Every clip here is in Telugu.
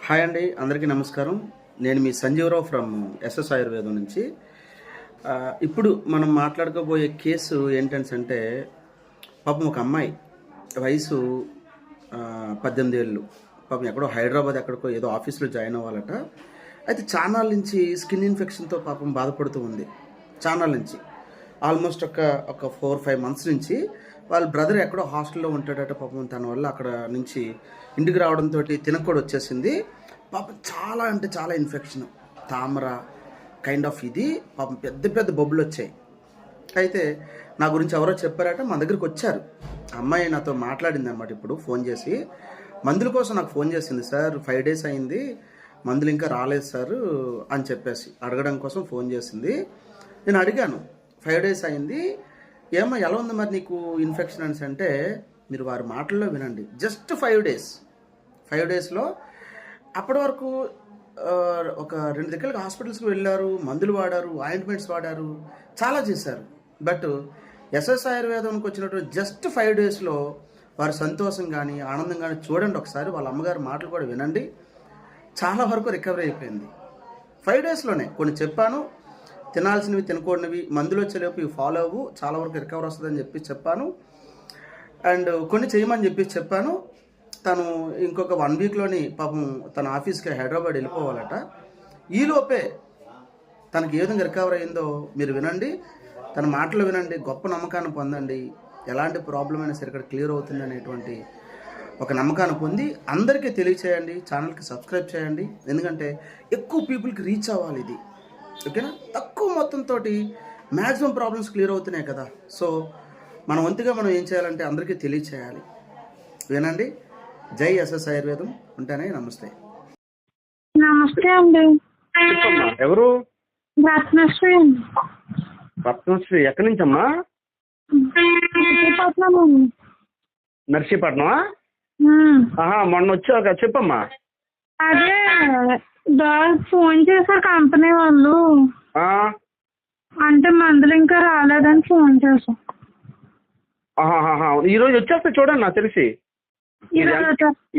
హాయ్ అండి, అందరికీ నమస్కారం. నేను మీ సంజీవరావు ఫ్రమ్ ఎస్ఎస్ ఆయుర్వేదం నుంచి. ఇప్పుడు మనం మాట్లాడుకోబోయే కేసు ఏంటంటే, పాపం ఒక అమ్మాయి వయసు 18 ఏళ్ళు. పాపం ఎక్కడో హైదరాబాద్ ఎక్కడికో ఏదో ఆఫీస్లో జాయిన్ అవ్వాలట. అయితే చానాల నుంచి స్కిన్ ఇన్ఫెక్షన్తో పాపం బాధపడుతూ ఉంది. చానాల నుంచి ఆల్మోస్ట్ ఒక 4-5 మంత్స్ నుంచి వాళ్ళ బ్రదర్ ఎక్కడో హాస్టల్లో ఉంటాడట. పాపం తన వల్ల అక్కడ నుంచి ఇంటికి రావడంతో తినకూడ వచ్చేసింది. పాపం చాలా అంటే చాలా ఇన్ఫెక్షన్, తామర కైండ్ ఆఫ్ ఇది. పాపం పెద్ద పెద్ద బొబ్బులు వచ్చాయి. అయితే నా గురించి ఎవరో చెప్పారట, మా దగ్గరికి వచ్చారు. అమ్మాయి నాతో మాట్లాడింది అనమాట. ఇప్పుడు ఫోన్ చేసి మందుల కోసం నాకు ఫోన్ చేసింది. సార్ 5 days అయింది, మందులు ఇంకా రాలేదు సార్ అని చెప్పేసి అడగడం కోసం ఫోన్ చేసింది. నేను అడిగాను, 5 days అయింది, ఏమో ఎలా ఉంది మరి నీకు ఇన్ఫెక్షన్ అనేసి అంటే, మీరు వారి మాటల్లో వినండి. జస్ట్ 5 daysలో అప్పటి వరకు ఒక 2 దగ్గరికి హాస్పిటల్స్కి వెళ్ళారు, మందులు వాడారు, ఆయింట్మెంట్స్ వాడారు, చాలా చేశారు. బట్ ఎస్ఎస్ ఆయుర్వేదంకి వచ్చినటువంటి జస్ట్ 5 daysలో వారి సంతోషం కానీ ఆనందం కానీ చూడండి. ఒకసారి వాళ్ళ అమ్మగారి మాటలు కూడా వినండి. చాలా వరకు రికవరీ అయిపోయింది 5 daysలోనే. కొన్ని చెప్పాను, తినాల్సినవి తినకూడనివి, మందులు వచ్చేలోపు ఇవి ఫాలో అవ్వు, చాలా వరకు రికవర్ వస్తుందని చెప్పాను. అండ్ కొన్ని చేయమని చెప్పాను. తను ఇంకొక 1 weekలోని పాపం తన ఆఫీస్కి హైదరాబాద్ వెళ్ళిపోవాలట. ఈలోపే తనకి ఏ విధంగా రికవర్ అయిందో మీరు వినండి, తన మాటలు వినండి, గొప్ప నమ్మకాన్ని పొందండి. ఎలాంటి ప్రాబ్లం అయినా సరే ఇక్కడ క్లియర్ అవుతుంది అనేటువంటి ఒక నమ్మకాన్ని పొంది అందరికీ తెలియచేయండి. ఛానల్కి సబ్స్క్రైబ్ చేయండి, ఎందుకంటే ఎక్కువ పీపుల్కి రీచ్ అవ్వాలి ఇది. ఓకేనా? తక్కువ మొత్తంతో మ్యాక్సిమం ప్రాబ్లమ్స్ క్లియర్ అవుతున్నాయి కదా. సో మన వంతుగా మనం ఏం చేయాలంటే అందరికీ తెలియచేయాలి. వినండి. జై ఎస్ఎస్ ఆయుర్వేదం. ఉంటానే. నమస్తే. నమస్తే అండి. ఎవరు? రత్నశ్రీ. రత్నశ్రీ ఎక్కడి నుంచి అమ్మా? నర్సీపట్నమా? మొన్న వచ్చాక చెప్పమ్మా. అదే ఫోన్ చేశారు కంపెనీ వాళ్ళు, అంటే మందులు ఇంకా రాలేదని ఫోన్ చేశాం. ఈరోజు వచ్చేస్తా చూడండి, నాకు తెలిసి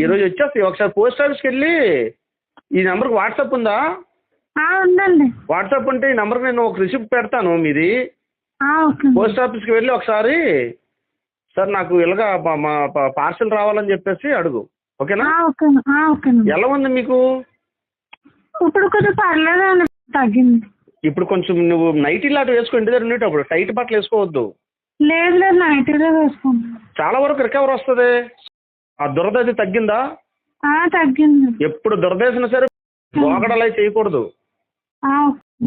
ఈరోజు వచ్చేస్తాయి. ఒకసారి పోస్ట్ ఆఫీస్కి వెళ్ళి, ఈ నెంబర్కి వాట్సాప్ ఉందా? ఉందండి. వాట్సాప్ ఉంటే ఈ నెంబర్కి నేను ఒక రిసిప్ట్ పెడతాను మీది. పోస్ట్ ఆఫీస్కి వెళ్ళి ఒకసారి, సార్ నాకు ఇలాగా మా పార్సల్ రావాలని చెప్పేసి అడుగు. ఓకేనా? ఎలా ఉంది మీకు? ఇప్పుడు కొంచెం పర్లేదండి, తగ్గింది. ఇప్పుడు కొంచెం నువ్వు నైట్ ఇలాంటి వేసుకో, ఇంటి దగ్గర ఉండేటప్పుడు టైట్ బట్టలు వేసుకోవద్దు. లేదు నైటీలో వేసుకుంటా. చాలా వరకు రికవర్ వస్తుంది. ఆ దురద అయితే తగ్గిందా? తగ్గింది. ఎప్పుడు దురద వేసినా సరే గోగడలు అయితే చేయకూడదు.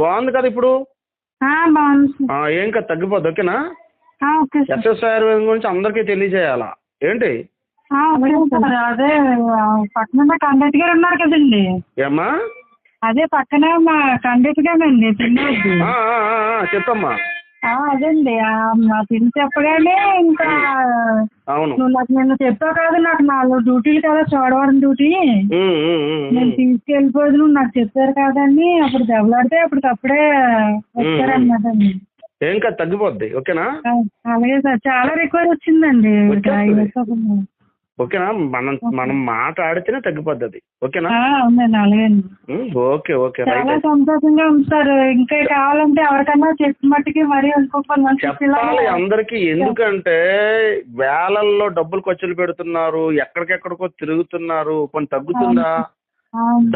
బాగుంది కదా ఇప్పుడు? బాగుంది. ఏం కదా, తగ్గిపోద్ది. ఓకేనా? ఎస్ఎస్ ఆయుర్వేదం గురించి అందరికీ తెలియజేయాలా ఏంటి? అదే పక్కన కండక్టర్ గారు ఉన్నారు కదండి. ఏమ్మా? అదే పక్కనే మా కండక్టర్ గారండి. చెప్పమ్మా. అదండి మా పిల్లి చెప్పగానే ఇంకా నువ్వు నాకు నిన్న చెప్పావు కదా, నాకు 4 డ్యూటీలు కదా, చోడవరం డ్యూటీ, నేను తీసుకెళ్ళిపోదు, నువ్వు నాకు చెప్పారు కదండి. అప్పుడు దెబ్బలాడితే అప్పటికప్పుడే వచ్చారన్నమాట. ఏం కాదు, తగ్గిపోద్ది. ఓకేనా? అలాగే సార్, చాలా రికవరీ వచ్చిందండి. ఓకేనా? మనం మాట్లాడితేనే తగ్గిపోద్ది అది. ఓకేనా? అవునండి. అలాగే. Okay okay. చాలా సంతోషంగా ఉంది సార్. ఇంకా కావాలంటే ఎవరికన్నా చెప్పిన మట్టుకి మరీ చెప్పాలి అందరికి. ఎందుకంటే వేలల్లో డబ్బులు ఖర్చులు పెడుతున్నారు, ఎక్కడికెక్కడికో తిరుగుతున్నారు. కొన్ని తగ్గుతుందా?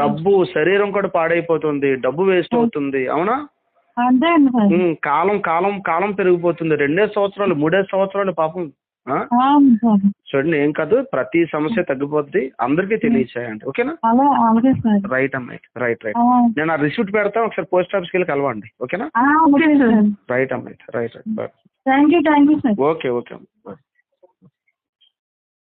డబ్బు, శరీరం కూడా పాడైపోతుంది, డబ్బు వేస్ట్ అవుతుంది. అవునా? అంతే అండి. కాలం కాలం కాలం పెరిగిపోతుంది. 2 సంవత్సరాలు 3 సంవత్సరాలు పాపం. చూడండి, ఏం కాదు, ప్రతి సమస్య తగ్గిపోద్ది. అందరికీ తెలియచేయండి. ఓకేనా? రైట్ అమ్మాయి, రైట్. నేను ఆ రిసిప్ట్ పెడతాను, ఒకసారి పోస్ట్ ఆఫీస్కి వెళ్ళి కలవండి. ఓకేనా? రైట్ అమ్మాయి, right. Thank you sir. Okay okay.